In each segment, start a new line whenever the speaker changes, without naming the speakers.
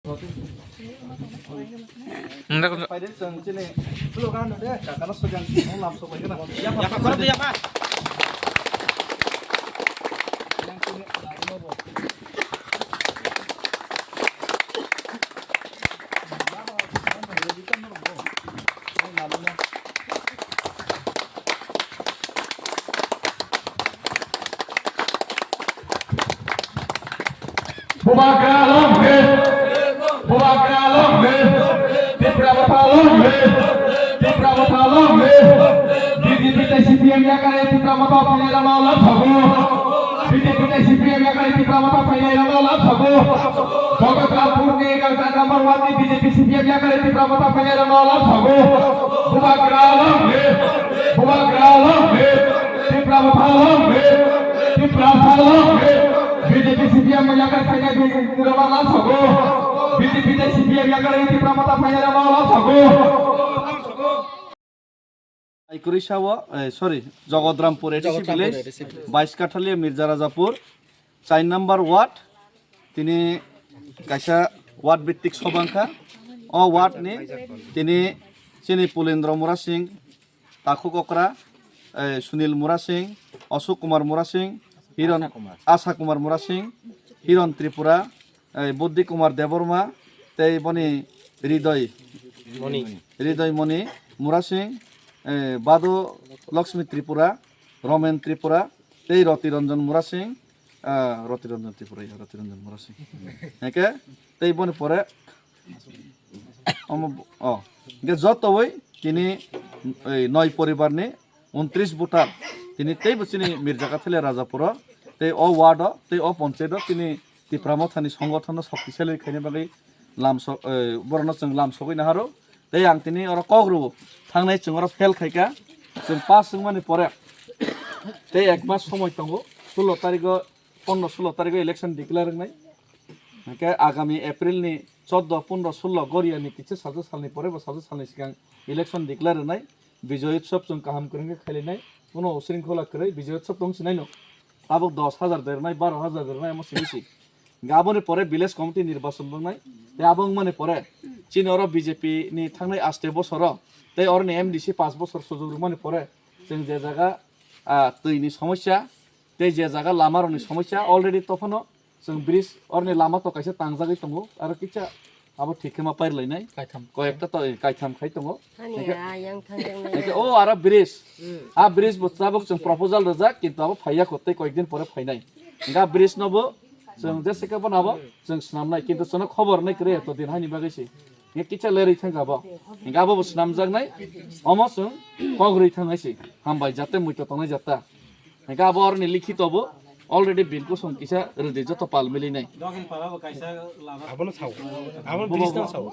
Pwede sa sini. Tulo kan deh, karena sedang mau langsung aja nah. Ya Pak. Ya Pak. Yang sini lagi mau. BJP CPM yang akan saya di Ramallah Sago. BJP CPM yang akan di Pramata Panya Ramallah Sago. Sorry Jagadrampur ATC village 22 Kathalia Mirza Rajapur 4 number ward তিনি কাইসা word ভিত্তিক সভাংখা ও word নি তিনি চিনি পুলেন্দ্র মুরা সিং তাকু ককরা সুনীল মুরা সিং অশোক কুমার মুরা সিং হিরণ আশা কুমার মুরা সিং হিরণ ত্রিপুরা বুদ্ধি কুমার দেববর্মা তেই বনি হৃদয় মণি মুরা সিং বাদু লক্ষ্মী ত্রিপুরা রমেন ত্রিপুরা তেই রতিরঞ্জন মুরা সিং রতিরঞ্জন ত্রিপুরা রতিরঞ্জন মুরা সিং একে তেই বনি পরে যতই তিনি 9 পরিবারনি 29 ভোটার তিনি তেই বছরনি মির্জাকাথিলে রাজাপুর তেই অ ওয়ার্ড তেই অ পঞ্চায়েত তিনি ত্রিপুরা থানি সংগঠন শক্তিশালী খাইনে বাকি বরণ जों लाम सगैनो हारो तेई आं तिनि अर कग्रुबो थांनाय जों अर फेल खायका जों पास जों माने परे तेई एक मास समय दंगो 16 तारिख 15-16 तारिख इलेक्शन डिक्लेयर होनाय के आगामी एप्रिल नि 14 15 16 गरियानि किछु साजो सालनि परे बा साजो सालनि सिगां इलेक्शन डिक्लेयर होनाय विजय उत्सव जों गाहाम करेंगे खालिनाय उनाव श्रृंखला करे विजय उत्सव दंसिनाय न आबो 10,000 देरनाय 12,000 देरनाय आमो सिबिसि गाबोनि परे विलेज कमिटि निर्वाचन दंनाय ते आबों माने परे चीन और बीजेपी नि थांनाय आस्ते बसर ते और एमडीसी 5 बसर सुजुग माने परे जों जे जागा दैनि समस्या ते जे जागा लामारनि समस्या अलरेडी तफनो जों ब्रिज और लामा तो कायसे तांजागै दङ आरो किचा आबो ठीकमा पाइरलायनाय कयेकटा तो कायथाम खाय दङ ओ आरो ब्रिज ब्रिज बचाबो जों प्रपोजल रजा किन्तु आबो फाइया खते कयेक दिन परे फाइनाय गा ब्रिज नबो जों जेसेका बनाबो जों स्नामनाय किन्तु जों खबर नै करे तो दिन हानि बागैसि ये किचा लेरै थांगाबो गाबो स्नामजागनाय अमो जों कग्रै थांनायसि हामबाय जाते मुइतो तंनाय जाता गाबो अरनि लिखितबो अलरेडी बिलको सं किसा रेडी जत पाल मिलिनाय दगिन पालाबो कायसा आबोनो छाव आबोनो ब्रिज छाव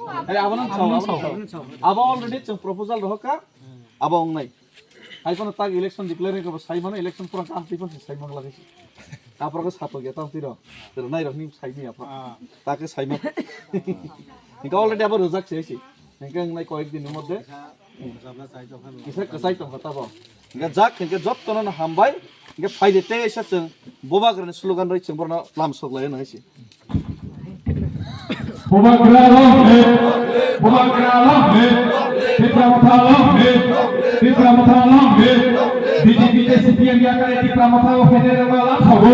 आबो अलरेडी जों प्रपोजल रहका आबो अंगनाय आइकोन ताग इलेक्शन डिक्लेयर को साइमानो इलेक्शन पुरा काम तिपन साइमां लागिसि तापरको सातो गया तातिर तर नाइ रखनि साइनि आपा ताके साइमा निका अलरेडी आबो रजाक छैसि निका नाइ कयेक दिन मध्ये किसा कसाइ त हताबो निका जाक निका जब तन हामबाय निका फाइदेते एसा जों बोबाग्रनि स्लोगान रै जों बरना लाम सगलाय नायसि BJP CPM yang kali di Pramata Federal Malam Sabu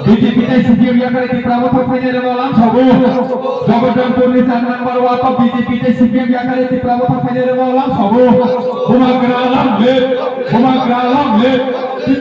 BJP CPM yang kali di Pramata Federal Malam Sabu Jogotangpur di sana nomor apa BJP CPM yang kali di Pramata Federal Malam Sabu Bumagralam le di